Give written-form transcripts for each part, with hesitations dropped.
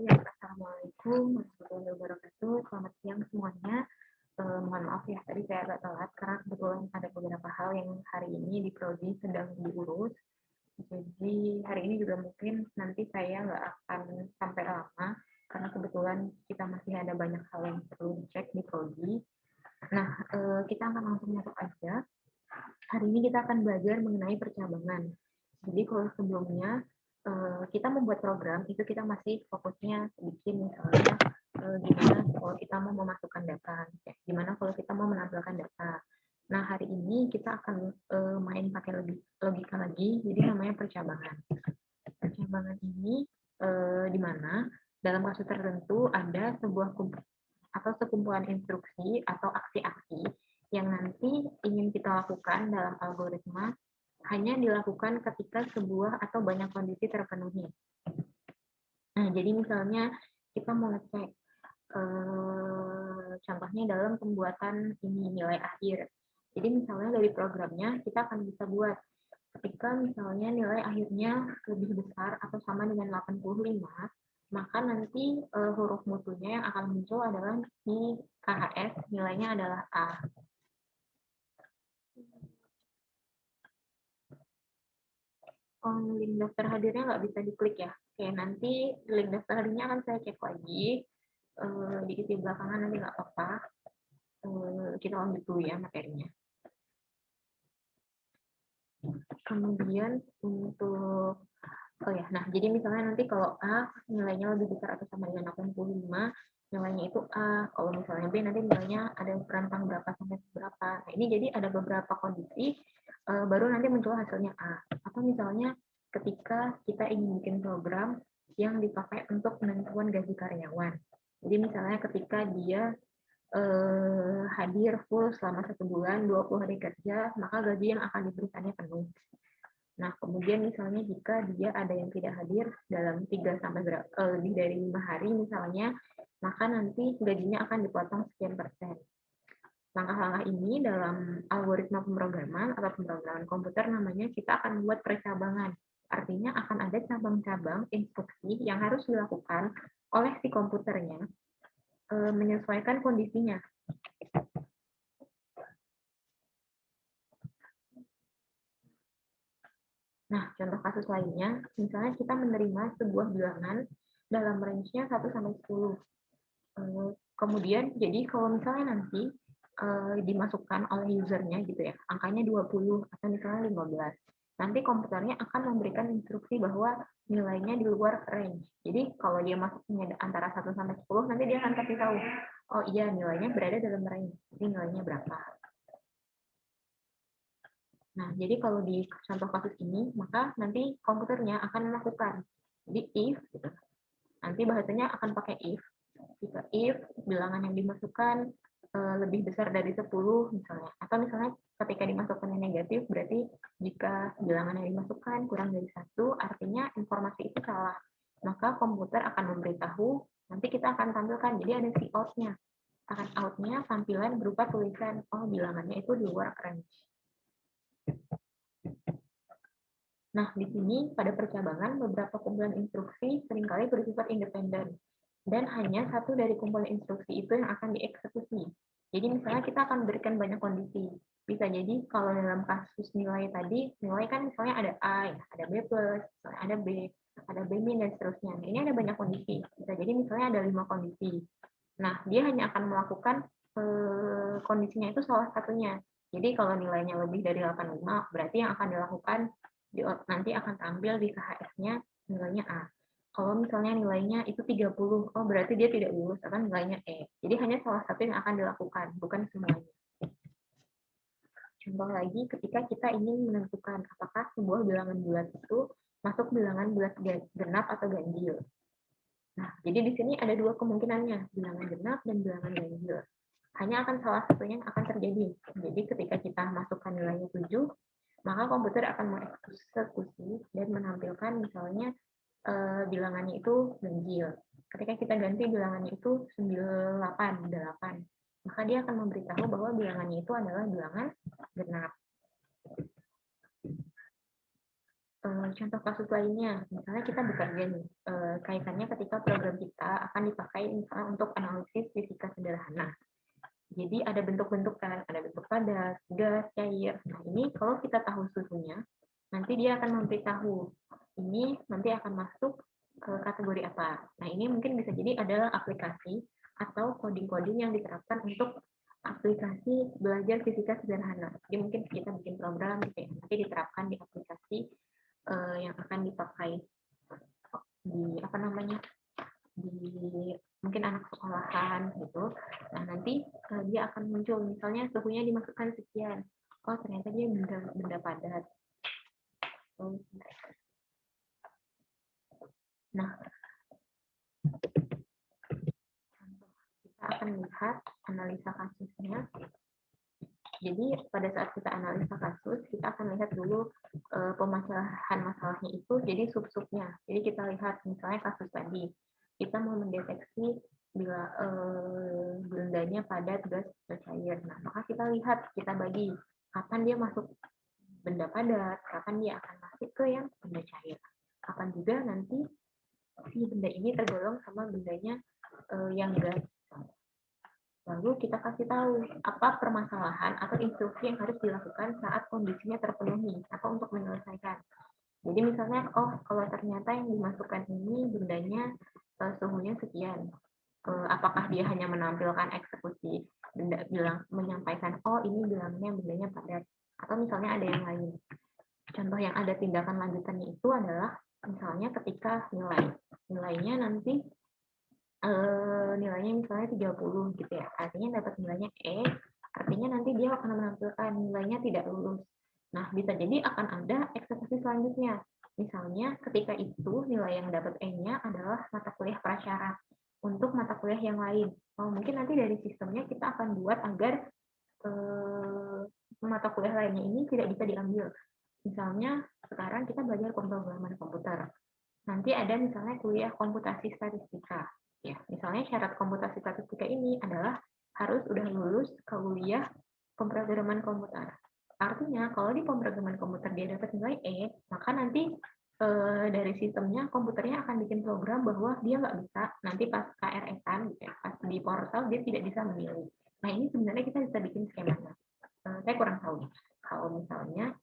Ya, Assalamualaikum warahmatullahi wabarakatuh. Selamat siang semuanya. Mohon maaf ya, tadi saya agak telat karena kebetulan ada beberapa hal yang hari ini di Prodi sedang diurus. Jadi hari ini juga mungkin nanti saya nggak akan sampai lama karena kebetulan kita masih ada banyak hal yang perlu dicek di Prodi. Nah, kita akan langsung masuk aja. Hari ini kita akan belajar mengenai percabangan. Jadi kalau sebelumnya kita membuat program itu kita masih fokusnya bikin misalnya gimana kalau kita mau memasukkan data, gimana kalau kita mau menampilkan data. Nah hari ini kita akan main pakai logika lagi, jadi namanya percabangan. Percabangan ini di mana dalam kasus tertentu ada sebuah atau sekumpulan instruksi atau aksi-aksi yang nanti ingin kita lakukan dalam algoritma hanya dilakukan ketika sebuah atau banyak kondisi terpenuhi. Nah, jadi misalnya kita mau ngecek, contohnya dalam pembuatan ini nilai akhir. Jadi misalnya dari programnya kita akan bisa buat ketika misalnya nilai akhirnya lebih besar atau sama dengan 85, maka nanti huruf mutunya yang akan muncul adalah di KHS, nilainya adalah A. Link daftar hadirnya nggak bisa diklik ya. Oke, nanti link daftar hadirnya akan saya cek lagi. Diisi belakangan nanti nggak apa-apa. Kita lanjut dulu ya materinya. Kemudian untuk nah jadi misalnya nanti kalau A nilainya lebih besar atau sama dengan 85, nilainya itu A. Kalau misalnya B nanti nilainya ada rentang berapa sampai berapa. Nah ini jadi ada beberapa kondisi baru nanti muncul hasilnya A. Atau misalnya ketika kita ingin bikin program yang dipakai untuk penentuan gaji karyawan. Jadi misalnya ketika dia hadir full selama 1 bulan, 20 hari kerja, maka gaji yang akan diberikannya penuh. Nah, kemudian misalnya jika dia ada yang tidak hadir dalam 3 sampai lebih dari 5 hari misalnya, maka nanti gajinya akan dipotong sekian persen. Langkah-langkah ini dalam algoritma pemrograman atau pemrograman komputer namanya kita akan membuat percabangan. Artinya akan ada cabang-cabang instruksi yang harus dilakukan oleh si komputernya menyesuaikan kondisinya. Nah, contoh kasus lainnya, misalnya kita menerima sebuah bilangan dalam range-nya 1 sampai 10. Kemudian, jadi kalau misalnya nanti dimasukkan oleh usernya gitu ya, angkanya 20 atau misalnya 15. Nanti komputernya akan memberikan instruksi bahwa nilainya di luar range. Jadi kalau dia masuknya antara 1 sampai 10, nanti dia akan kasih tahu, oh iya nilainya berada dalam range, jadi nilainya berapa. Nah, jadi kalau di contoh kasus ini, maka nanti komputernya akan melakukan. Jadi if, gitu. Nanti bahasanya akan pakai if. Jika if bilangan yang dimasukkan lebih besar dari 10 misalnya. Atau misalnya ketika dimasukkan yang negatif, berarti jika bilangan yang dimasukkan kurang dari 1, artinya informasi itu salah. Maka komputer akan memberitahu, nanti kita akan tampilkan. Jadi ada si out-nya. Akan out-nya tampilan berupa tulisan, oh bilangannya itu di luar range. Nah, di sini pada percabangan beberapa kumpulan instruksi seringkali bersifat independen dan hanya satu dari kumpulan instruksi itu yang akan dieksekusi. Jadi misalnya kita akan berikan banyak kondisi. Bisa jadi kalau dalam kasus nilai tadi, nilai kan misalnya ada A, ada B+, ada B, ada B-, dan seterusnya. Nah, ini ada banyak kondisi. Bisa jadi misalnya ada 5 kondisi. Nah, dia hanya akan melakukan kondisinya itu salah satunya. Jadi kalau nilainya lebih dari 85, berarti yang akan dilakukan nanti akan tampil di KHS-nya nilainya A. Kalau misalnya nilainya itu 30, oh berarti dia tidak lulus, akan nilainya E. Jadi hanya salah satu yang akan dilakukan, bukan semuanya. Contoh lagi, ketika kita ingin menentukan apakah sebuah bilangan bulat itu masuk bilangan bulat genap atau ganjil. Nah, jadi di sini ada dua kemungkinannya, bilangan genap dan bilangan ganjil. Hanya akan salah satunya yang akan terjadi. Jadi ketika kita masukkan nilainya 7, maka komputer akan mengeksekusi dan menampilkan misalnya bilangannya itu ganjil. Ketika kita ganti bilangannya itu 98, maka dia akan memberitahu bahwa bilangannya itu adalah bilangan genap. Contoh kasus lainnya, misalnya kita bekerja nih, kaitannya ketika program kita akan dipakai misalnya untuk analisis fisika sederhana. Jadi ada bentuk-bentuk kan, ada bentuk padat, gas, cair. Nah ini kalau kita tahu suhunya, nanti dia akan memberitahu ini nanti akan masuk ke kategori apa. Nah ini mungkin bisa jadi adalah aplikasi atau coding-coding yang diterapkan untuk aplikasi belajar fisika sederhana. Jadi mungkin kita bikin program gitu ya, nanti diterapkan di aplikasi yang akan dipakai di apa namanya di mungkin anak sekolahan gitu. Nah nanti dia akan muncul misalnya suhunya dimasukkan sekian. Oh ternyata dia benda padat. Nah kita akan lihat analisa kasusnya. Jadi pada saat kita analisa kasus, kita akan lihat dulu pemasalahan masalahnya itu jadi sub-subnya. Jadi kita lihat misalnya kasus tadi, kita mau mendeteksi bila bendanya padat, gas, atau cair. Nah, maka kita lihat, kita bagi kapan dia masuk benda padat, kapan dia akan masuk ke yang benda cair. Kapan juga nanti si benda ini tergolong sama bendanya yang gas. Lalu kita kasih tahu apa permasalahan atau instruksi yang harus dilakukan saat kondisinya terpenuhi atau untuk menyelesaikan. Jadi misalnya, oh kalau ternyata yang dimasukkan ini bendanya suhunya sekian, apakah dia hanya menampilkan eksekusi benda bilang menyampaikan oh ini bilangnya bendanya padat, atau misalnya ada yang lain. Contoh yang ada tindakan lanjutannya itu adalah misalnya ketika nilainya nanti nilainya misalnya 30 gitu ya, artinya dapat nilainya E, artinya nanti dia akan menampilkan nilainya tidak lulus. Nah, bisa jadi akan ada eksekusi selanjutnya. Misalnya ketika itu nilai yang dapat E-nya adalah mata kuliah prasyarat untuk mata kuliah yang lain. Mungkin nanti dari sistemnya kita akan buat agar mata kuliah lainnya ini tidak bisa diambil. Misalnya sekarang kita belajar pemrograman komputer. Nanti ada misalnya kuliah komputasi statistika. Ya, misalnya syarat komputasi statistika ini adalah harus udah lulus kuliah pemrograman komputer. Artinya kalau di pemrograman komputer dia dapat nilai E, maka nanti dari sistemnya komputernya akan bikin program bahwa dia nggak bisa nanti pas KRS-an gitu ya, pas di portal dia tidak bisa memilih. Nah ini sebenarnya kita bisa bikin skemanya. Saya kurang tahu kalau misalnya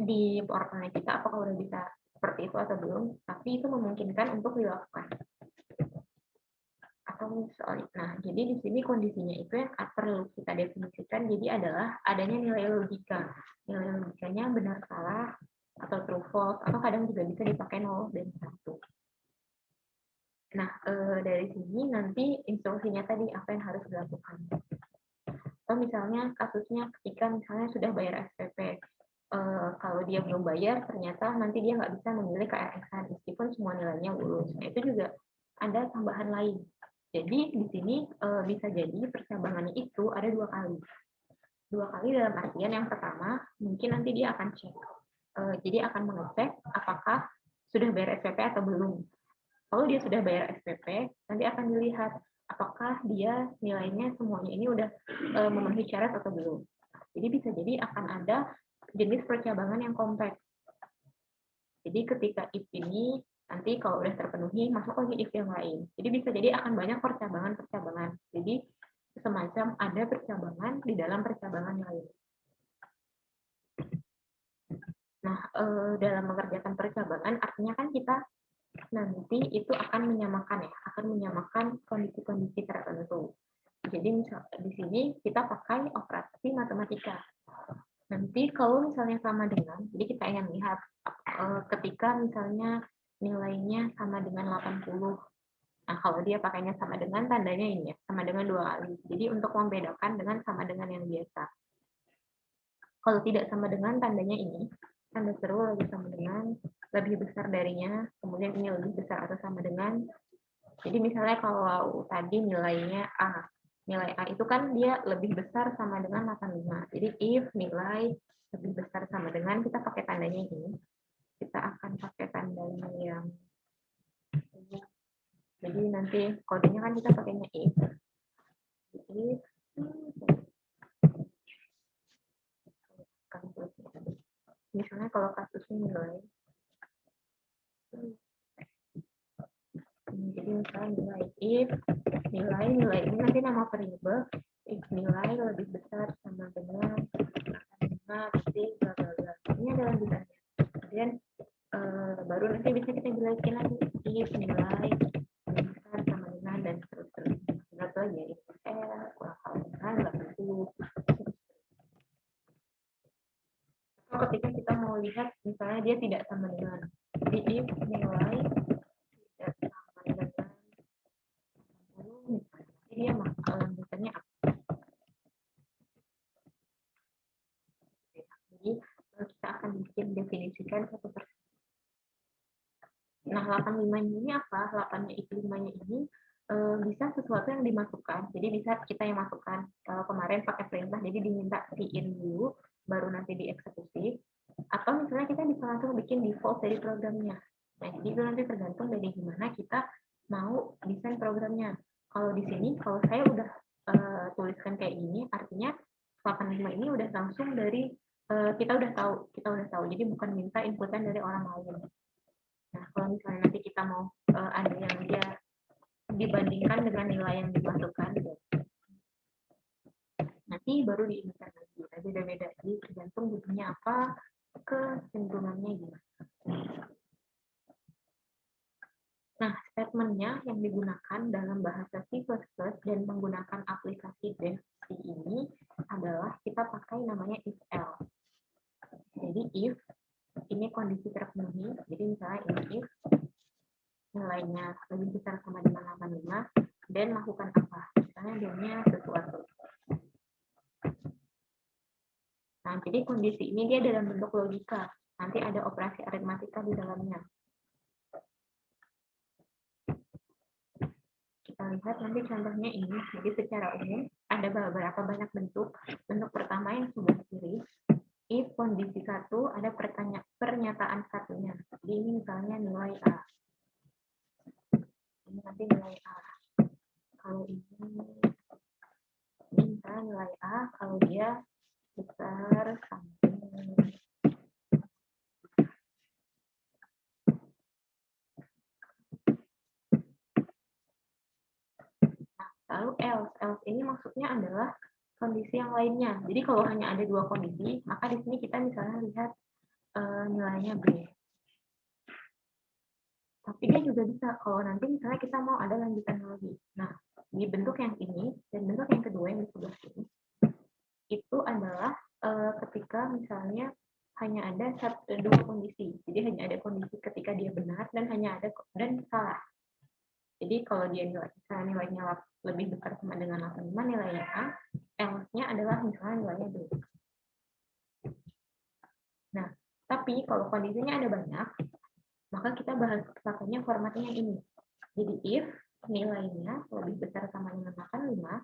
di portalnya kita apakah udah bisa seperti itu atau belum, tapi itu memungkinkan untuk dilakukan. Atau misalnya, nah jadi di sini kondisinya itu yang perlu kita definisikan jadi adalah adanya nilai logika. Nilai logikanya benar salah atau true false atau kadang juga bisa dipakai 0 dan 1. Nah, dari sini nanti instruksinya tadi apa yang harus dilakukan. Atau misalnya kasusnya ketika misalnya sudah bayar SPP, kalau dia belum bayar ternyata nanti dia nggak bisa memilih KRS-an meskipun semua nilainya lulus. Nah itu juga ada tambahan lain. Jadi di sini bisa jadi percabangannya itu ada 2 kali. 2 kali dalam artian yang pertama mungkin nanti dia akan cek. Jadi akan mengecek apakah sudah bayar SPP atau belum. Kalau dia sudah bayar SPP, nanti akan dilihat apakah dia nilainya semuanya ini udah memenuhi syarat atau belum. Jadi bisa jadi akan ada jenis percabangan yang kompleks. Jadi ketika if ini nanti kalau udah terpenuhi masuk lagi if yang lain. Jadi bisa jadi akan banyak percabangan-percabangan. Jadi semacam ada percabangan di dalam percabangan yang lain. Nah, dalam mengerjakan percabangan artinya kan kita nanti itu akan menyamakan kondisi-kondisi tertentu. Jadi misal di sini kita pakai operasi matematika. Nanti kalau misalnya sama dengan, jadi kita ingin lihat ketika misalnya nilainya sama dengan 80. Nah, kalau dia pakainya sama dengan, tandanya ini ya, sama dengan 2 kali. Jadi untuk membedakan dengan sama dengan yang biasa. Kalau tidak sama dengan, tandanya ini. Tanda seru lagi sama dengan, lebih besar darinya, kemudian ini lebih besar atau sama dengan. Jadi misalnya kalau tadi nilainya A, nilai A itu kan dia lebih besar sama dengan 85. Jadi if nilai lebih besar sama dengan, kita pakai tandanya ini. Kita akan pakai tandanya yang jadi nanti kodenya kan kita pakainya if. If misalnya kalau kasusnya nilai Jadi misalnya nilai ini nanti nama variabel, if nilai lebih besar sama dengan 5 berarti bla bla bla. Ini adalah lanjutannya. Kemudian baru nanti bisa kita jelasin lagi if nilai lebih besar sama dengan dan seterusnya. Berapa lagi ya? If kurang sama dengan 80. Atau ketika kita mau lihat misalnya dia tidak sama dengan, jadi if nilai tidak sama dengan 80 misalnya, jadi dia lanjutannya apa? Jadi kita akan bikin definisikan satu persatu. Nah, 85 ini apa? 8-nya if 5-nya ini bisa sesuatu yang dimasukkan. Jadi bisa kita yang masukkan. Kalau kemarin pakai perintah, jadi diminta key-in dulu, baru nanti dieksekusi. Atau misalnya kita bisa langsung bikin default dari programnya. Nah, jadi itu nanti tergantung dari gimana kita mau desain programnya. Kalau di sini, kalau saya udah tuliskan kayak gini, artinya 85 ini udah langsung dari kita udah tahu. Jadi bukan minta inputan dari orang lain. Nah, kalau misalnya nanti kita mau ada yang dia dibandingkan dengan nilai yang dimasukkan, nanti baru diinginkan lagi. Beda-beda, jadi tergantung butuhnya apa, kecenderungannya gimana. Nah, statementnya yang digunakan dalam bahasa C++ dan menggunakan aplikasi Dev C ini adalah kita pakai namanya if else. Jadi if ini kondisi terpenuhi, jadi misalnya if nilainya lebih besar sama dengan 85 dan lakukan apa? Misalnya dia sesuatu. Nah, jadi kondisi ini dia dalam bentuk logika. Nanti ada operasi aritmatika di dalamnya. Kita lihat nanti contohnya ini. Jadi secara umum ada beberapa banyak bentuk. Bentuk pertama yang sebelah kiri, if kondisi 1 ada pernyataan satunya. Jadi ini misalnya nilai A. Ini nanti nilai A. Kalau ini misalnya nilai A, kalau dia besar sampai lalu else ini maksudnya adalah kondisi yang lainnya. Jadi kalau hanya ada dua kondisi, maka di sini kita misalnya lihat nilainya B. Tapi dia juga bisa kalau nanti misalnya kita mau ada lanjutan lagi. Nah, di bentuk yang ini dan bentuk yang kedua yang di sebelah sini, itu adalah ketika misalnya hanya ada dua kondisi. Jadi hanya ada kondisi ketika dia benar dan hanya ada dan salah. Jadi kalau dia nilainya lebih besar sama dengan 85 nilainya A, else-nya adalah misalnya nilainya B. Nah, tapi kalau kondisinya ada banyak, maka kita bahas pakainya formatnya yang ini. Jadi if nilainya lebih besar sama dengan 85,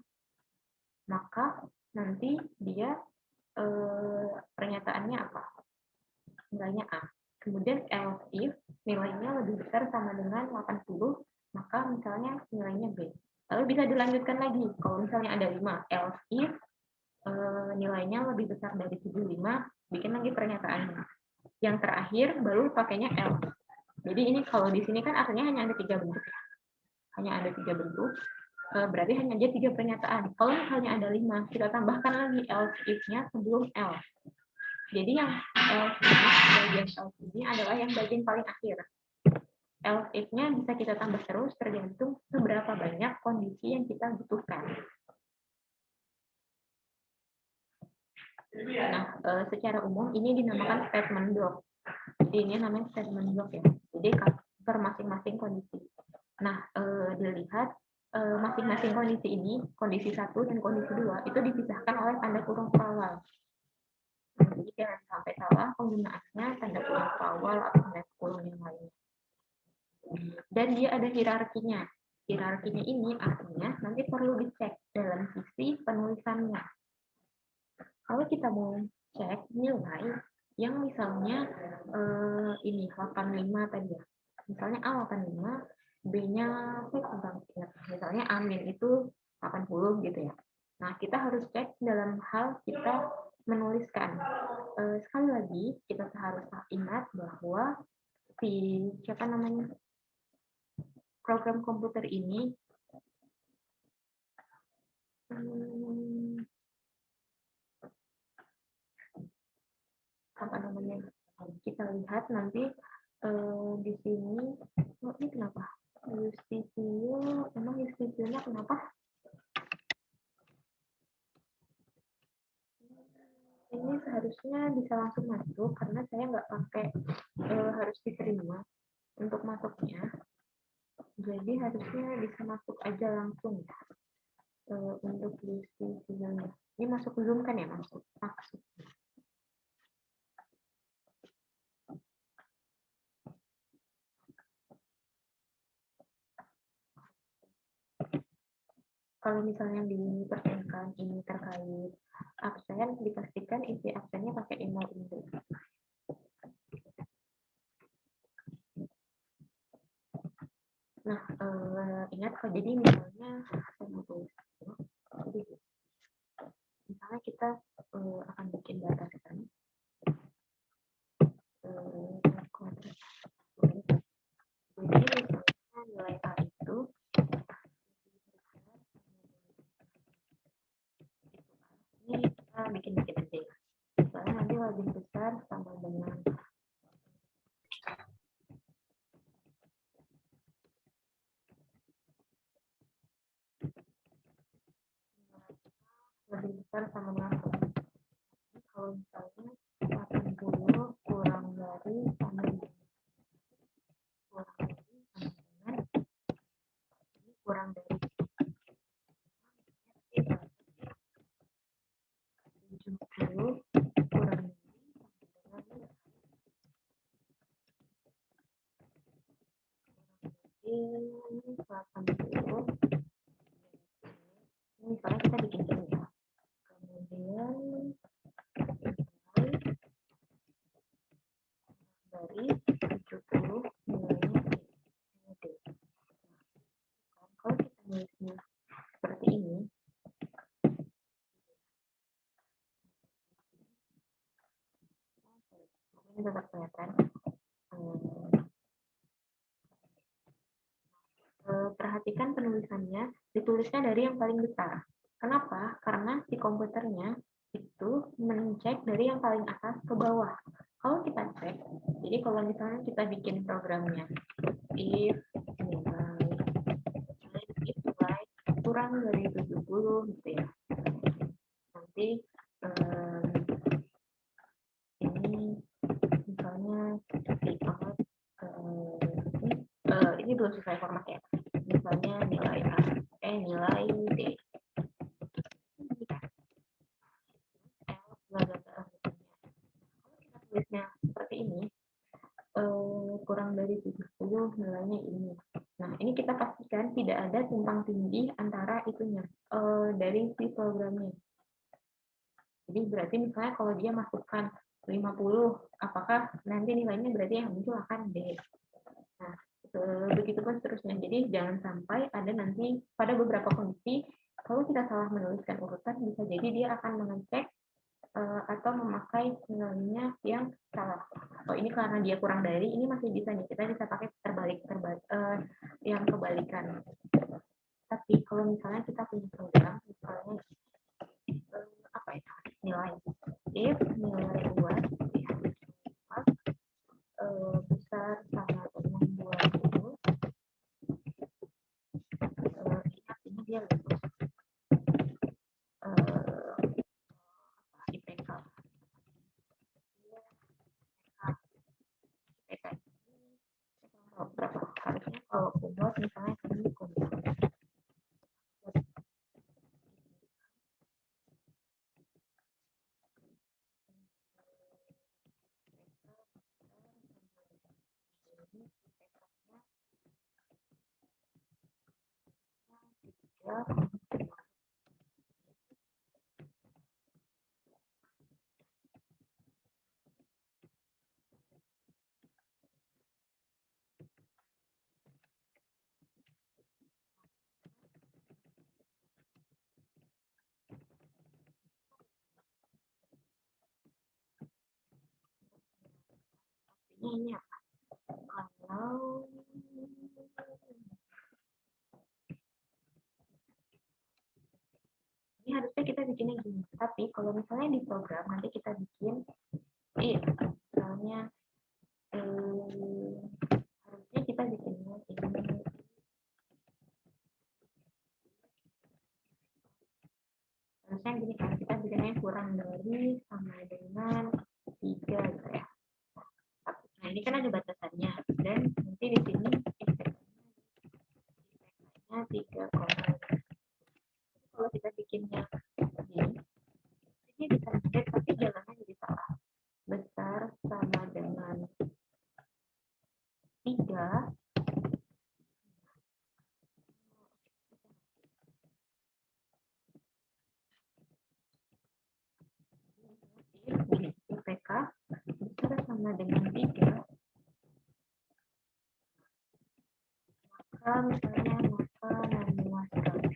maka nanti dia pernyataannya apa? Nilainya A. Kemudian else if nilainya lebih besar sama dengan 80, maka misalnya nilainya B. Lalu bisa dilanjutkan lagi. Kalau misalnya ada 5, else if nilainya lebih besar dari 75, bikin lagi pernyataannya. Yang terakhir baru pakainya else. Jadi ini kalau di sini kan artinya hanya ada 3 bentuk ya. Hanya ada 3 bentuk. Berarti hanya ada 3 pernyataan. Kalau misalnya ada 5, kita tambahkan lagi else if-nya sebelum else. Jadi yang else bagian else ini adalah yang bagian paling akhir. Else if-nya bisa kita tambah terus tergantung seberapa banyak kondisi yang kita butuhkan. Nah, secara umum ini dinamakan statement block. Jadi ini namanya statement block ya. Jadi per masing-masing kondisi. Nah, dilihat masing-masing kondisi ini, kondisi 1 dan kondisi 2 itu dipisahkan oleh tanda kurung awal. Jadi jangan sampai salah penggunaannya tanda kurung awal atau tanda kurung yang lainnya. Dan dia ada hierarkinya. Hierarkinya ini artinya nanti perlu dicek dalam sisi penulisannya. Kalau kita mau cek nilai yang misalnya ini 85 tadi ya. Misalnya A85, B-nya misalnya A- itu 80 gitu ya. Nah, kita harus cek dalam hal kita menuliskan. Sekali lagi, kita harus ingat bahwa si siapa namanya program komputer ini apa namanya kita lihat nanti di sini. Oh, ini kenapa Justisio, emang Justisionya kenapa ini seharusnya bisa langsung masuk karena saya nggak pakai harus diterima untuk masuknya, jadi harusnya bisa masuk aja langsung ya. Untuk Justisionya ini masuk Zoom kan ya, masuk. Kalau misalnya dipertanyakan ini terkait absen, dipastikan isi absennya pakai email ini. Nah, ingat kok, jadi misalnya saya mau tulis, jadi misalnya kita akan bikin data set. Jadi misalnya nilai A itu ini kita bikin-bikin aja ya. Misalnya nanti lebih besar sama dengan lebih besar sama dengan kalau misalnya 80 kurang dari sama dengan kurang dari 70 kurang dari 80. Misalnya kita bikin ini ya, kemudian dari 70 nilainya D. Kalau kita nulisnya seperti ini, ini tetap kelihatan. Perhatikan penulisannya, ditulisnya dari yang paling besar. Kenapa? Karena si komputernya itu mencek dari yang paling atas ke bawah. Kalau kita cek, jadi kalau misalnya kita bikin programnya, if nilai kurang dari 70 gitu ya, nanti ini misalnya ini belum sesuai format ya, misalnya nilai A, nilai D. Tulisnya seperti ini, kurang dari 70 nilainya ini. Nah, ini kita pastikan tidak ada tumpang tindih antara itunya dari si programnya. Jadi berarti misalnya kalau dia masukkan 50, apakah nanti nilainya berarti yang muncul akan D. Nah, begitu pun seterusnya. Jadi jangan sampai ada nanti pada beberapa kondisi kalau kita salah menuliskan urutan, bisa jadi dia akan mengecek atau memakai nilainya yang salah. Oh, ini karena dia kurang dari, ini masih bisa nih, kita bisa pakai terbalik yang kebalikan. Tapi kalau misalnya kita punya program, misalnya apa ya, nilai if nilai luas besar sama dengan 20, ini artinya dia lulus IPK. Berapa? Harusnya kalau kumlot misalnya ini kumlot. Ya, ini apa? bikinnya gini. Tapi kalau misalnya di program nanti kita bikin, misalnya harusnya kita bikinnya ini. Harusnya gini kan, kita bikinnya kurang dari sama dengan 3 gitu ya. Nah ini kan ada batasannya, dan nanti di sini IPK-nya 3, kalau kita bikinnya gini, ini bisa ngecek tapi jalannya jadi salah. Besar sama dengan 3. IPK besar sama dengan 3. Maka misalnya memuaskan.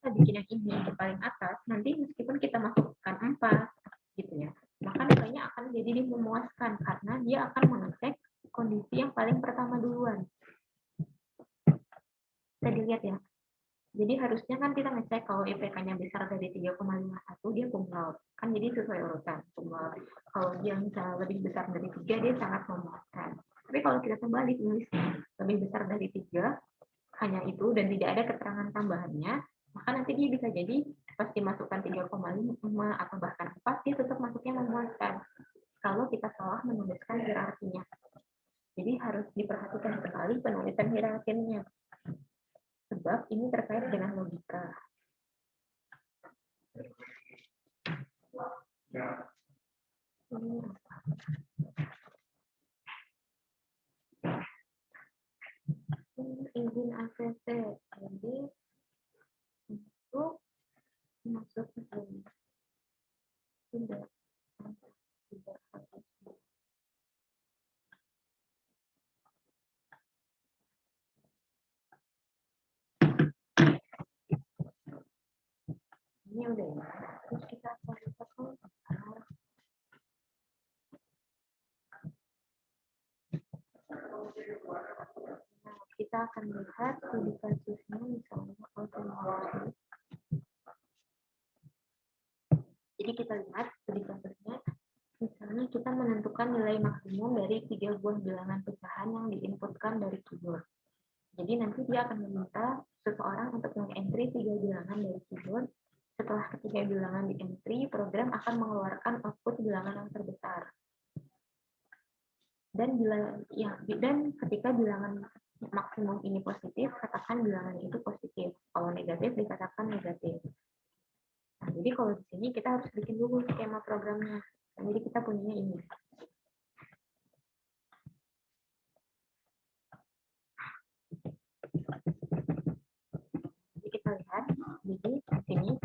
Kita bikin yang ini di paling atas, nanti meskipun kita masukkan 4 gitu ya, maka nilainya akan jadi memuaskan karena dia akan mengecek kondisi yang paling pertama duluan. Kita dilihat ya. Jadi harusnya kan kita ngecek kalau IPK-nya besar dari 3,51 dia cum laude. Kan jadi sesuai urutan cum laude. Kalau dia misalnya lebih besar dari 3 dia sangat memuaskan. Tapi kalau kita kembali tulis lebih besar dari 3 hanya itu dan tidak ada keterangan tambahannya, maka nanti dia bisa jadi pas dimasukkan 3,5 atau bahkan 4 dia tetap masuknya memuaskan. Kalau kita salah menuliskan hierarkinya. Jadi harus diperhatikan sekali penulisan hierarkinya. Sebab ini terkait dengan logika. Izin ACC, jadi untuk masuk ke sini tidak harus. Ini udah ya. Terus kita akan kita akan lihat studi kasusnya misalnya otomatis. Jadi kita lihat studi kasusnya, misalnya kita menentukan nilai maksimum dari 3 buah bilangan pecahan yang diinputkan dari keyboard. Jadi nanti dia akan meminta seseorang untuk meng-entry 3 bilangan dari keyboard. Setelah ketiga bilangan di entry, program akan mengeluarkan output bilangan yang terbesar. Dan ketika bilangan maksimum ini positif, katakan bilangan itu positif. Kalau negatif, dikatakan negatif. Nah, jadi kalau di sini kita harus bikin dulu skema programnya. Nah, jadi kita punya ini. Jadi kita lihat, jadi di sini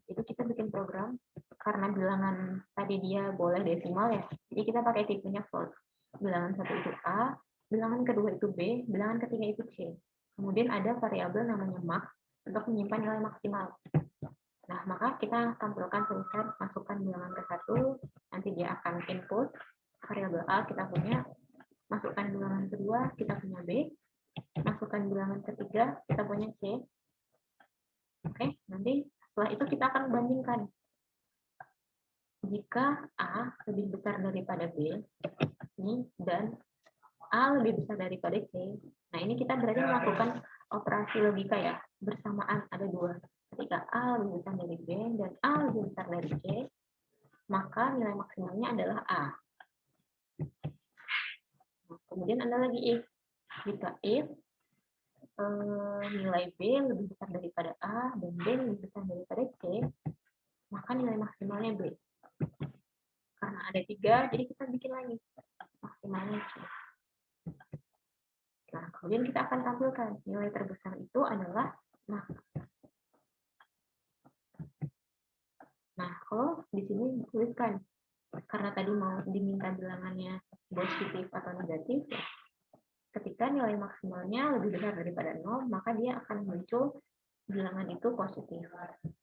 itu kita bikin program karena bilangan tadi dia boleh desimal ya. Jadi kita pakai tipenya float. Bilangan satu itu A, bilangan kedua itu B, bilangan ketiga itu C. Kemudian ada variabel namanya max untuk menyimpan nilai maksimal. Nah, maka kita tampilkan tulisan masukkan bilangan ke 1, nanti dia akan input variabel A kita punya, masukkan bilangan kedua kita punya B, masukkan bilangan ketiga kita punya C. Oke, nanti setelah itu kita akan bandingkan. Jika A lebih besar daripada B, ini, dan A lebih besar daripada C, nah ini kita berarti melakukan operasi logika ya, bersamaan ada 2. Ketika A lebih besar dari B dan A lebih besar dari C, maka nilai maksimalnya adalah A. Nah, kemudian ada lagi if. Jika if nilai B lebih besar daripada A dan B lebih besar daripada C, maka nilai maksimalnya B. Karena ada 3, jadi kita bikin lagi maksimalnya C. Nah, kemudian kita akan tampilkan nilai terbesar itu adalah max. Nah, kalau di sini dituliskan karena tadi mau diminta bilangannya positif atau negatif, ya, ketika nilai maksimalnya lebih besar daripada 0, maka dia akan muncul bilangan itu positif.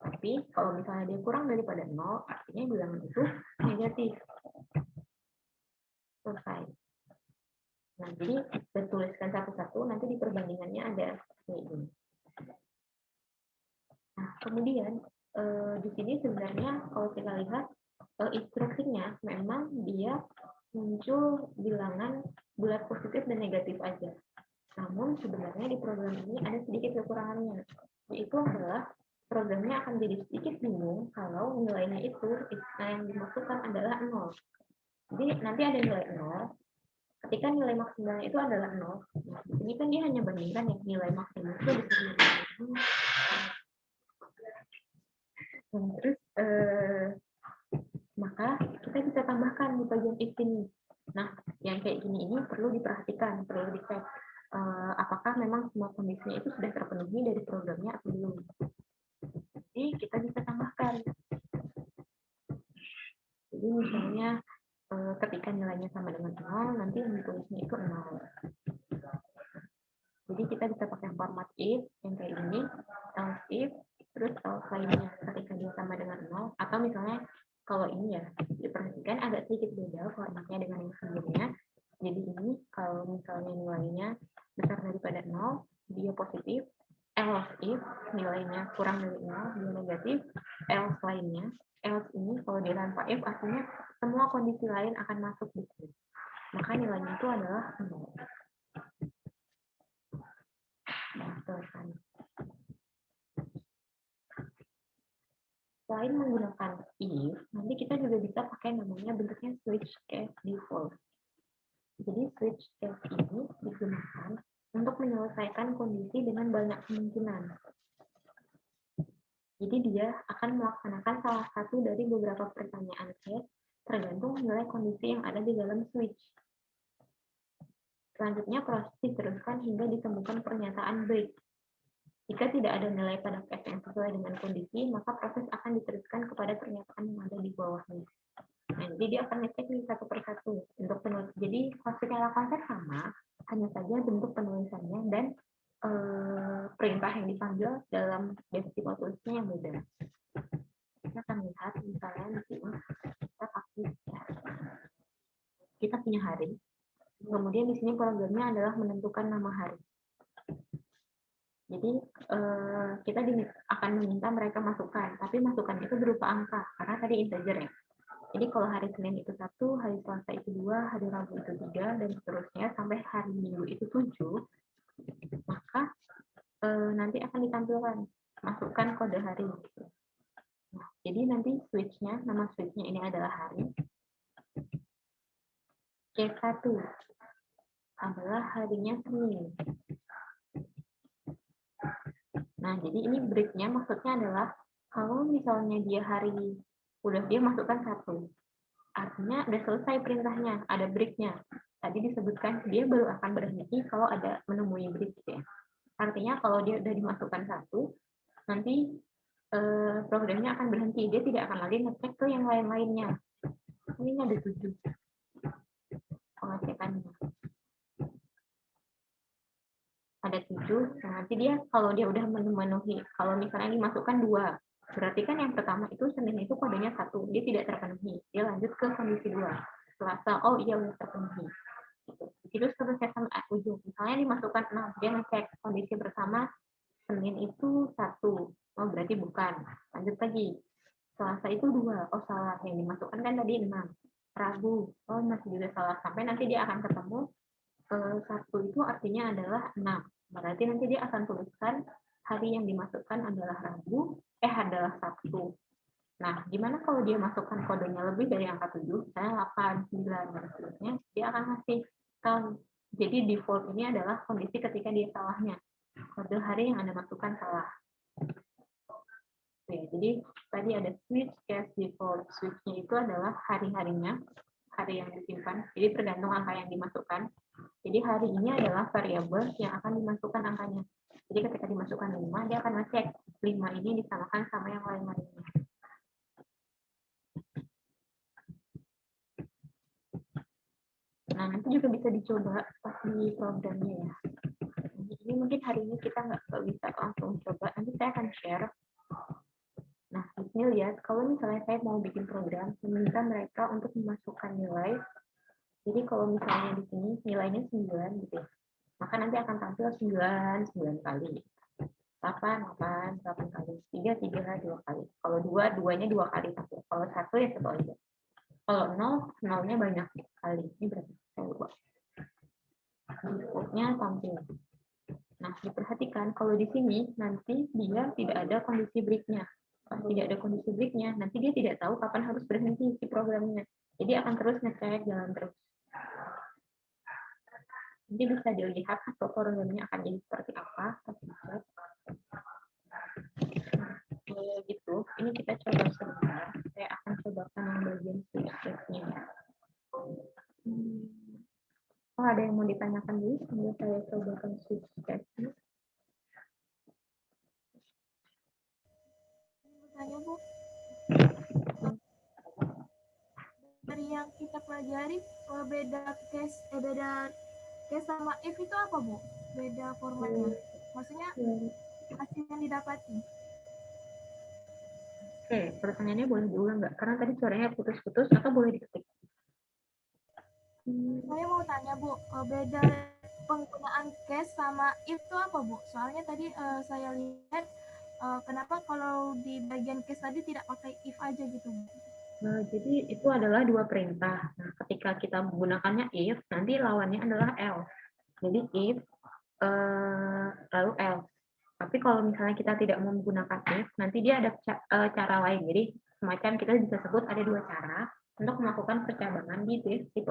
Tapi kalau misalnya dia kurang daripada 0, artinya bilangan itu negatif. Selesai. Nah, jadi dituliskan satu-satu, nanti di perbandingannya ada ini. kemudian di sini sebenarnya kalau kita lihat instruksinya memang dia muncul bilangan bulat positif dan negatif aja. Namun sebenarnya di program ini ada sedikit kekurangannya, yaitu adalah programnya akan jadi sedikit bingung kalau nilainya itu yang dimasukkan adalah 0. Jadi nanti ada nilai 0, ketika nilai maksimalnya itu adalah 0. Nah, di sini kan dia hanya bandingkan ya nilai maksimal itu bisa terus maka kita bisa tambahkan di bagian if ini. Nah, yang kayak gini ini perlu diperhatikan, perlu dicek apakah memang semua kondisinya itu sudah terpenuhi dari programnya atau belum. Jadi kita bisa tambahkan. Jadi misalnya ketika nilainya sama dengan 0, nanti yang ditulisnya itu 0. Jadi kita bisa pakai format if yang kayak ini, else if, terus else lainnya ketika dia sama dengan 0, atau misalnya kalau ini ya diperhatikan agak sedikit beda formatnya dengan yang sebelumnya. Jadi ini kalau misalnya nilainya besar daripada 0, dia positif. Else if nilainya kurang dari 0, dia negatif. Else lainnya, else ini kalau dia tanpa if artinya semua kondisi lain akan masuk di sini. Maka nilainya itu adalah 0. Selain menggunakan if, nanti kita juga bisa pakai namanya bentuknya switch case default. Jadi switch case ini digunakan untuk menyelesaikan kondisi dengan banyak kemungkinan. Jadi dia akan melaksanakan salah satu dari beberapa pertanyaan case tergantung nilai kondisi yang ada di dalam switch. Selanjutnya proses diteruskan hingga ditemukan pernyataan break. Jika tidak ada nilai pada case yang sesuai dengan kondisi, maka proses akan diteruskan kepada pernyataan yang ada di bawahnya. Nah, jadi dia akan ngecek nih satu persatu untuk penulis. Jadi secara konsep sama, hanya saja bentuk penulisannya dan perintah yang dipanggil dalam deskripsi tulisnya yang beda. Kita akan lihat misalnya di sini kita punya hari, kemudian di sini programnya adalah menentukan nama hari. Jadi kita akan meminta mereka masukkan, tapi masukan itu berupa angka karena tadi integer ya. Jadi kalau hari Senin itu 1, hari Selasa itu 2, hari Rabu itu 3, dan seterusnya sampai hari Minggu itu 7, maka nanti akan ditampilkan masukkan kode hari. Nah, jadi nanti switch-nya, nama switch-nya ini adalah hari. Case 1 adalah harinya Senin. Nah, jadi ini break-nya maksudnya adalah kalau misalnya dia hari udah dia masukkan 1, artinya udah selesai perintahnya, ada break-nya. Tadi disebutkan dia baru akan berhenti kalau ada menemui break ya. Artinya kalau dia udah dimasukkan 1, nanti programnya akan berhenti, dia tidak akan lagi ngecek ke yang lain-lainnya. Ini ada 7 pengecekannya. Ada 7, nah nanti dia kalau dia udah memenuhi, kalau misalnya dimasukkan 2, berarti kan yang pertama itu Senin itu kodenya 1, dia tidak terpenuhi, dia lanjut ke kondisi 2. Selasa, oh iya udah terpenuhi. Itu seterusnya sampai ujung. Misalnya dimasukkan 6, dia ngecek kondisi bersama Senin itu 1, oh berarti bukan. Lanjut lagi. Selasa itu 2, oh salah, yang dimasukkan kan tadi 6. Rabu, oh masih juga salah, sampai nanti dia akan ketemu 1 itu artinya adalah 6. Berarti nanti dia akan tuliskan hari yang dimasukkan adalah Rabu, adalah Sabtu. Nah, gimana kalau dia masukkan kodenya lebih dari angka 7, misalnya 8, 9, dan seterusnya, dia akan ngasih count. Jadi default ini adalah kondisi ketika dia salahnya. Kode hari yang Anda masukkan salah. Oke, jadi tadi ada switch case default. Switch-nya itu adalah hari-harinya, hari yang disimpan. Jadi tergantung angka yang dimasukkan. Jadi hari ini adalah variabel yang akan dimasukkan angkanya. Jadi ketika dimasukkan 5, dia akan ngecek 5 ini disamakan sama yang lain-lainnya. Nah, nanti juga bisa dicoba pas di programnya ya. Ini mungkin hari ini kita nggak bisa langsung coba, nanti saya akan share. Nah, di sini lihat, kalau misalnya saya mau bikin program, meminta mereka untuk memasukkan nilai. Jadi kalau misalnya di sini nilainya 9 gitu ya, maka nanti akan tampil 9 kali. 8 kali. 3 2 kali. Kalau 2, 2-nya 2 kali 1. Kalau 1 ya 1 aja. Kalau 0, 0-nya banyak kali. Ini berarti saya lupa. Default-nya tampil. Nah, diperhatikan kalau di sini nanti dia tidak ada kondisi break-nya. Tidak ada kondisi break-nya, nanti dia tidak tahu kapan harus berhenti si programnya. Jadi akan terus ngecek, jalan terus. Nanti bisa dilihat hasil programnya akan jadi seperti apa. Gitu. Ini kita coba sebentar. Saya akan cobakan yang bagian switch case-nya. Oh, ada yang mau ditanyakan dulu sambil saya cobakan switch case-nya. Tanya Bu, dari yang kita pelajari beda case sama if itu apa Bu? Beda formatnya. Maksudnya hasil yang didapati. Oke, pertanyaannya boleh diulang nggak? Karena tadi suaranya putus-putus atau boleh diketik? Saya mau tanya Bu, beda penggunaan case sama if itu apa Bu? Soalnya tadi saya lihat kenapa kalau di bagian case tadi tidak pakai if aja gitu Bu? Nah, jadi itu adalah dua perintah. Nah, ketika kita menggunakannya if, nanti lawannya adalah else. Jadi if lalu else. Tapi kalau misalnya kita tidak mau menggunakan if, nanti dia ada cara lain. Jadi semacam kita bisa sebut ada dua cara untuk melakukan percabangan di C++.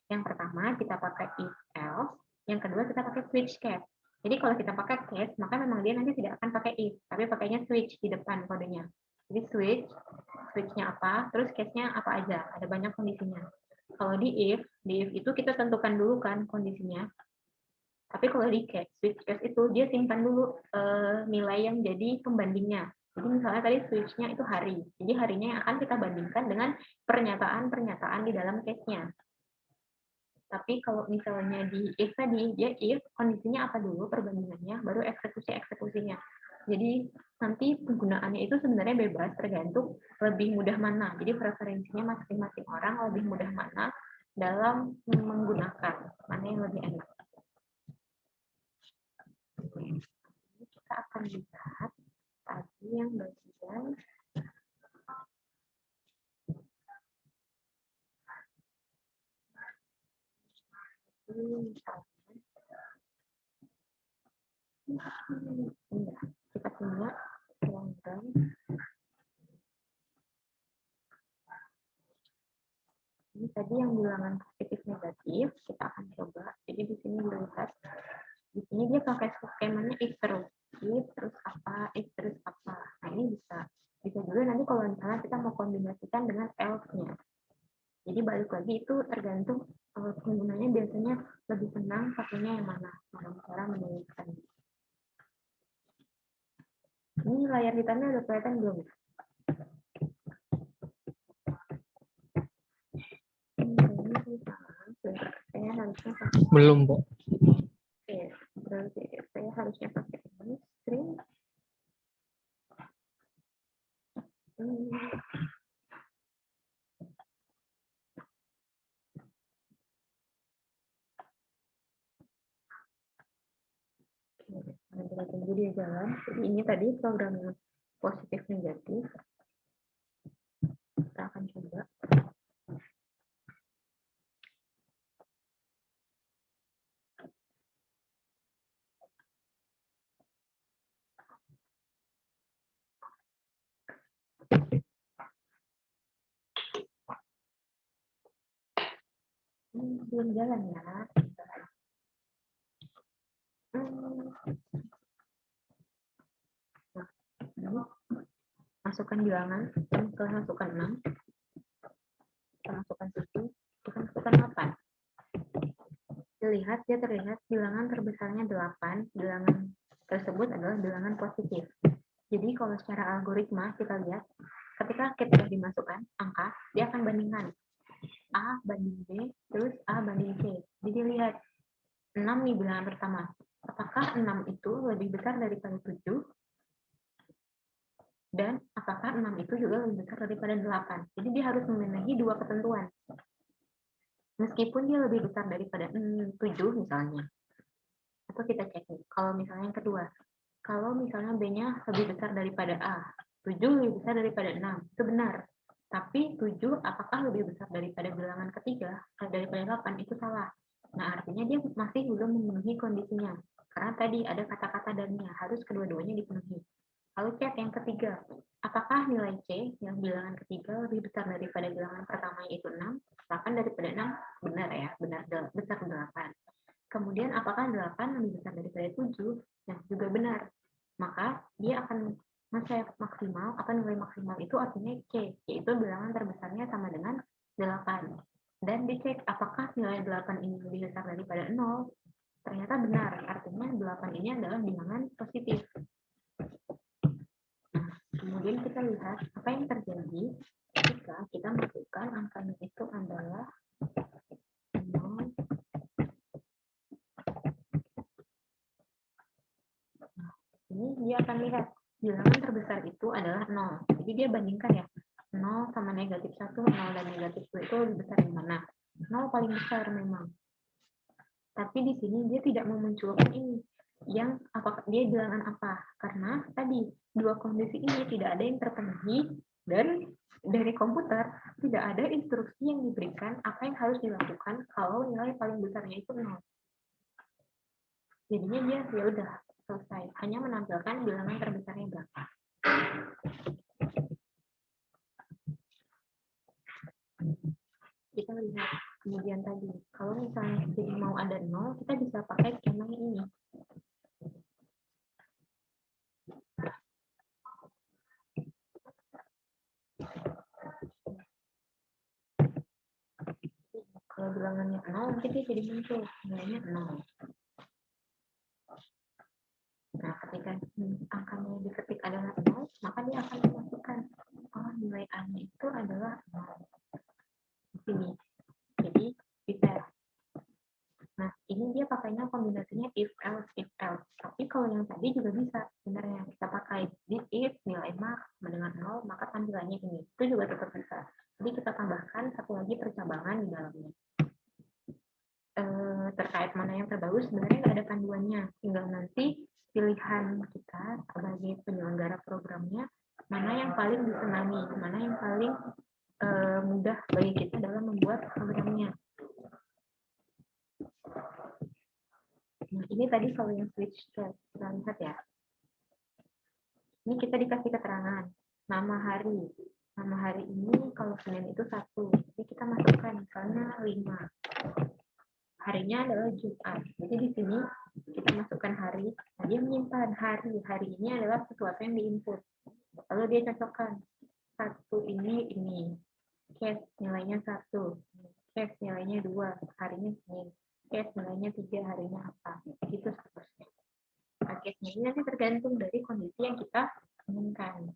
Yang pertama kita pakai if else, yang kedua kita pakai switch case. Jadi kalau kita pakai case, maka memang dia nanti tidak akan pakai if, tapi pakainya switch di depan kodenya. Jadi switch-nya apa, terus case-nya apa aja, ada banyak kondisinya. Kalau di if itu kita tentukan dulu kan kondisinya. Tapi kalau di case, switch case itu dia simpan dulu nilai yang jadi pembandingnya. Jadi misalnya tadi switch-nya itu hari, jadi harinya yang akan kita bandingkan dengan pernyataan-pernyataan di dalam case-nya. Tapi kalau misalnya di if tadi, dia if kondisinya apa dulu perbandingannya, baru eksekusinya. Jadi nanti penggunaannya itu sebenarnya bebas, tergantung lebih mudah mana. Jadi preferensinya masing-masing orang lebih mudah mana dalam menggunakan, mana yang lebih enak. Kita akan lihat tadi yang bagian kita punya program ini tadi yang bilangan positif negatif, kita akan coba. Jadi di sini dilihat, di sini dia pakai skemanya if terus apa, if terus apa. Nah ini bisa juga nanti kalau misalnya kita mau kombinasikan dengan else-nya. Jadi balik lagi itu tergantung penggunanya biasanya lebih senang pakainya yang mana dalam cara menuliskan. Ini layar hitamnya udah kelihatan belum? Belum, Bu. Oke, berarti saya harusnya pakai ini screen. Kita tunggu dia jalan. Jadi ini tadi program positif negatif. Kita akan coba. Belum jalan ya. Nah, masukkan bilangan, kita masukkan 6, kita masukkan 7, kita masukkan 8. Dia terlihat bilangan terbesarnya 8, bilangan tersebut adalah bilangan positif. Jadi kalau secara algoritma kita lihat, ketika dimasukkan angka, dia akan bandingkan A banding B, terus A banding C. Jadi lihat 6 nih bilangan pertama. Apakah 6 itu lebih besar daripada 7? Dan apakah 6 itu juga lebih besar daripada 8? Jadi dia harus memenuhi dua ketentuan. Meskipun dia lebih besar daripada 7 misalnya. Atau kita cek nih, kalau misalnya yang kedua, kalau misalnya B-nya lebih besar daripada A, 7 lebih besar daripada 6, itu benar. Tapi 7 apakah lebih besar daripada bilangan ketiga, daripada 8, itu salah. Nah, artinya dia masih belum memenuhi kondisinya. Karena tadi ada kata-kata dannya, harus kedua-duanya dipenuhi. Lalu cek yang ketiga, apakah nilai C yang bilangan ketiga lebih besar daripada bilangan pertama yaitu 6? 8 daripada 6? Benar ya, benar besar 8. Kemudian apakah 8 lebih besar daripada 7? Nah, juga benar. Maka dia akan men-save maksimal, atau nilai maksimal itu artinya C, yaitu bilangan terbesarnya sama dengan 8. Dan dicek apakah nilai 8 ini lebih besar daripada 0. Ternyata benar, artinya 8 ini adalah bilangan positif. Kemudian kita lihat apa yang terjadi ketika kita masukkan angkanya itu adalah 0. Ini dia akan lihat bilangan terbesar itu adalah 0. Jadi dia bandingkan ya, 0 sama negatif 1, 0 dan negatif 2 itu lebih besar yang mana? 0 paling besar memang. Tapi di sini dia tidak memunculkan ini. Yang apakah dia bilangan apa? Karena tadi dua kondisi ini tidak ada yang terpenuhi dan dari komputer tidak ada instruksi yang diberikan apa yang harus dilakukan kalau nilai paling besarnya itu 0. Jadinya dia ya udah selesai, hanya menampilkan bilangan terbesarnya berapa. Kita lihat kemudian tadi, kalau misalnya jadi mau ada 0, kita bisa pakai skema ini. Kalau bilangannya 0, nanti dia jadi muncul nilainya 0. Nah, ketika angkanya diketik adalah 0, maka dia akan memasukkan nilai A-nya itu adalah 0. Di sini. Jadi, bisa. Nah, ini dia pakainya kombinasinya if else, if else. Tapi kalau yang tadi juga bisa sebenarnya. Kita pakai this if, nilai max sama dengan 0, maka tampilannya ini. Itu juga tetap bisa. Jadi kita tambahkan satu lagi percabangan di dalamnya. Terkait mana yang terbagus, sebenarnya nggak ada panduannya. Tinggal nanti pilihan kita sebagai penyelenggara programnya, mana yang paling disenangi, mana yang paling mudah bagi kita dalam membuat programnya. Nah, ini tadi kalau yang switch case, kita lihat ya. Ini kita dikasih keterangan, nama hari. Nama hari ini kalau Senin itu 1, jadi kita masukkan misalnya 5. Harinya adalah Jumat. Jadi di sini kita masukkan hari, nah dia menyimpan hari. Hari ini adalah sesuatu yang diinput. Lalu dia cocokkan 1 ini. Case nilainya 1. Case nilainya 2, harinya Senin. Case nilainya 3, harinya apa. Gitu seterusnya. Nah, case-nya ini nanti tergantung dari kondisi yang kita inginkan.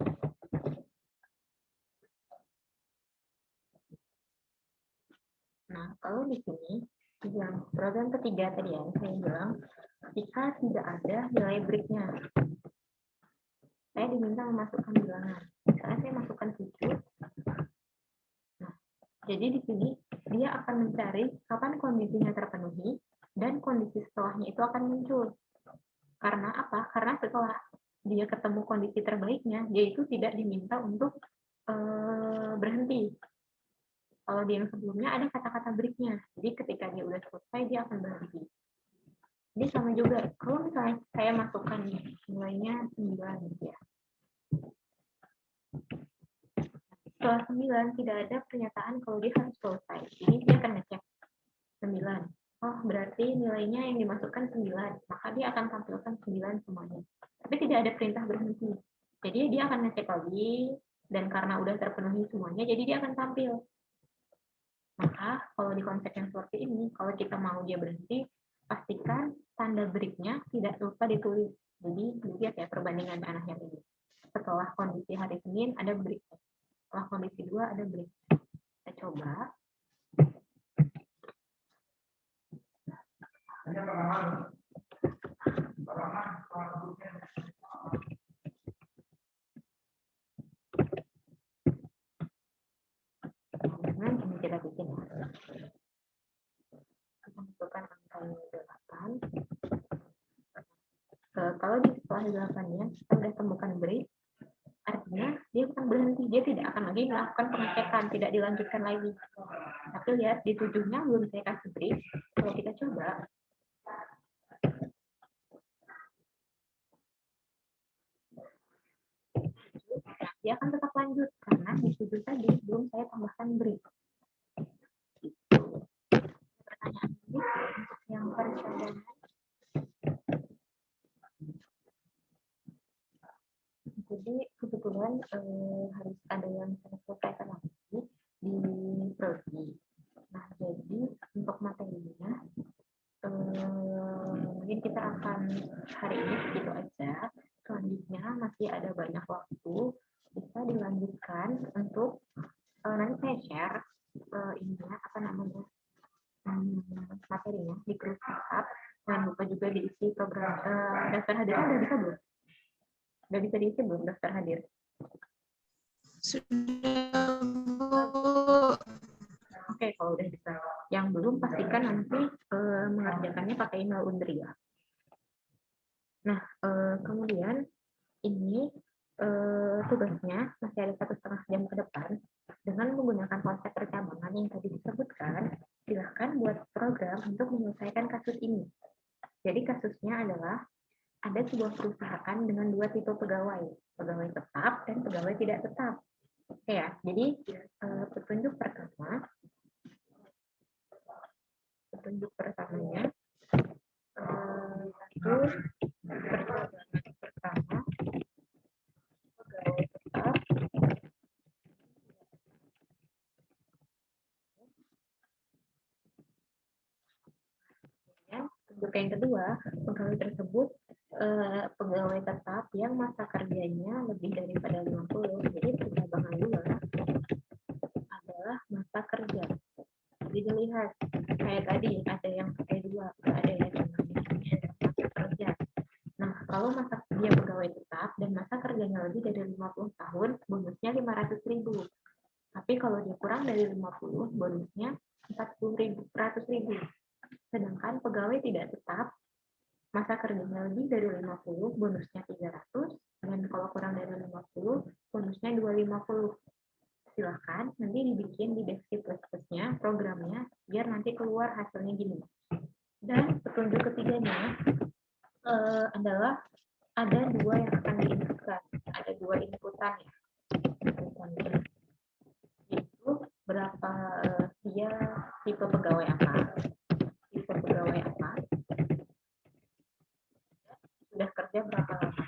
Nah, kalau di sini yang program ketiga tadi yang saya bilang, jika tidak ada nilai break-nya, saya diminta memasukkan bilangan. Misalnya saya masukkan 7. Nah, jadi di sini dia akan mencari kapan kondisinya terpenuhi dan kondisi setelahnya itu akan muncul. Karena apa? Karena setelah dia ketemu kondisi terbaiknya, dia itu tidak diminta untuk berhenti. Kalau di yang sebelumnya ada kata-kata break-nya. Jadi ketika dia udah selesai, dia akan berhenti. Jadi sama juga, kalau misalnya saya masukkan nilainya 9 gitu ya. Setelah 9 tidak ada pernyataan kalau dia harus selesai. Jadi dia akan ngecek 9. Oh, berarti nilainya yang dimasukkan 9. Maka dia akan tampilkan 9 semuanya. Tapi tidak ada perintah berhenti. Jadi dia akan ngecek lagi, dan karena udah terpenuhi semuanya, jadi dia akan tampil. Maka kalau di konsep yang seperti ini, kalau kita mau dia berhenti, pastikan tanda break-nya tidak lupa ditulis. Jadi lihat ya perbandingan anak yang ini. Setelah kondisi hari Senin ada break. Setelah kondisi 2 ada break. Kita coba. Nah, ini kita bikin ya. Kita masukkan angka 8. Kalau di setelah setelah 8-nya kita udah temukan break, artinya dia akan berhenti, dia tidak akan lagi melakukan pengecekan, tidak dilanjutkan lagi. Tapi lihat di 7-nya belum saya kasih break. Kalau kita coba, dia akan tetap lanjut karena di 7 tadi belum saya tambahkan break. Pertanyaan ini untuk yang percadangan. Jadi kebetulan harus ada yang saya selesaikan lagi di prodi. Nah, jadi untuk materinya mungkin kita akan hari ini begitu aja. Selanjutnya masih ada banyak waktu, bisa dilanjutkan untuk nanti saya share ininya apa namanya materinya di grup WhatsApp. Jangan lupa juga diisi program daftar hadirnya udah bisa belum? Udah bisa diisi belum daftar hadir? Sudah, Bu. Oke, kalau udah bisa. Yang belum pastikan nanti mengerjakannya pakai email Undri ya. Nah, kemudian ini tugasnya masih ada 1,5 jam ke depan. Dengan menggunakan konsep percabangan yang tadi disebutkan, silahkan buat program untuk menyelesaikan kasus ini. Jadi kasusnya adalah ada sebuah perusahaan dengan 2 tipe pegawai, pegawai tetap dan pegawai tidak tetap. Oke ya, jadi petunjuk pertamanya itu perjalanan pertama pegawai tetap, petunjuk yang kedua pegawai tersebut pegawai tetap yang masa kerjanya lebih daripada 50. Jadi percabangan 2 adalah masa kerja. Jadi dilihat kayak tadi ada yang pakai 2, ada yang masa kerja. Nah, kalau masa dia pegawai tetap dan masa kerjanya lebih dari 50 tahun, bonusnya 500.000. Tapi kalau dia kurang dari 50, bonusnya 100.000. Sedangkan pegawai tidak tetap, masa kerjanya lebih dari 50, bonusnya 300, dan kalau kurang dari 50, bonusnya 250. Silahkan nanti dibikin di deskripsi++-nya programnya biar nanti keluar hasilnya gini. Dan petunjuk ketiganya adalah ada 2 yang akan diinputkan, ada 2 inputan ya. Itu berapa dia tipe pegawai apa, tipe pegawai apa, sudah kerja berapa lama.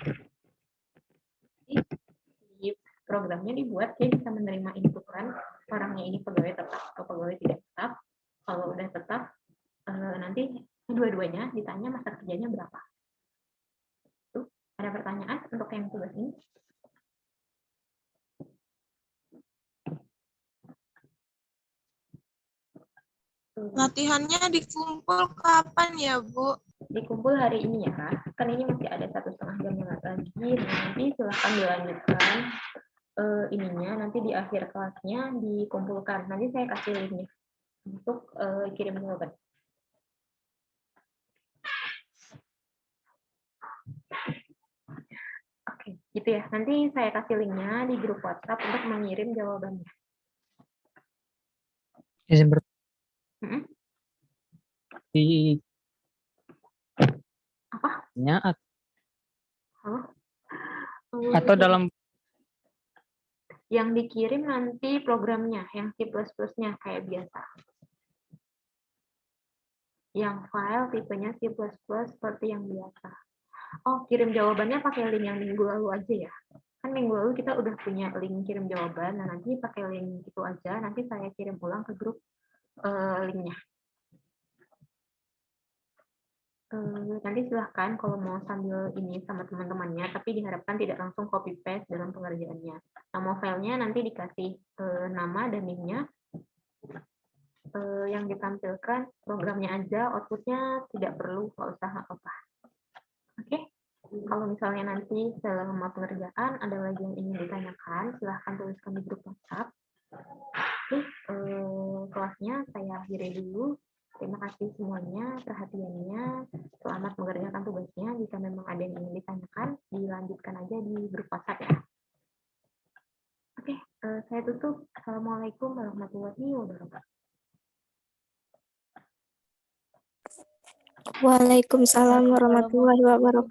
Jadi programnya dibuat dia bisa menerima inputan orangnya ini pegawai tetap atau pegawai tidak tetap. Kalau udah tetap nanti dua-duanya ditanya masa kerjanya berapa. Tuh, ada pertanyaan untuk yang tugas ini? Latihannya dikumpul kapan ya, Bu? Dikumpul hari ini ya, Kak. Kan ini masih ada 1,5 jam lagi. Nanti silahkan dilanjutkan ininya. Nanti di akhir kelasnya dikumpulkan. Nanti saya kasih linknya untuk kirim jawaban. Oke, gitu ya. Nanti saya kasih linknya di grup WhatsApp untuk mengirim jawabannya. Izin di apa? Atau dalam yang dikirim nanti programnya, yang C++-nya kayak biasa. Yang file tipenya C++ seperti yang biasa. Oh, kirim jawabannya pakai link yang minggu lalu aja ya. Kan minggu lalu kita udah punya link kirim jawaban, nah nanti pakai link itu aja, nanti saya kirim ulang ke grup linknya. Nanti silahkan kalau mau sambil ini sama teman-temannya, tapi diharapkan tidak langsung copy paste dalam pengerjaannya. Nama filenya nanti dikasih nama dan linknya. Yang ditampilkan programnya aja, outputnya tidak perlu, nggak usah apa-apa. Oke, kalau misalnya nanti selama pengerjaan ada lagi yang ingin ditanyakan, silahkan tuliskan di grup WhatsApp. Oke, kelasnya saya akhiri dulu. Terima kasih semuanya perhatiannya. Selamat mengerjakan tugasnya. Jika memang ada yang ingin ditanyakan, dilanjutkan aja di grup WhatsApp ya. Oke, saya tutup. Assalamualaikum warahmatullahi wabarakatuh. Waalaikumsalam warahmatullahi wabarakatuh.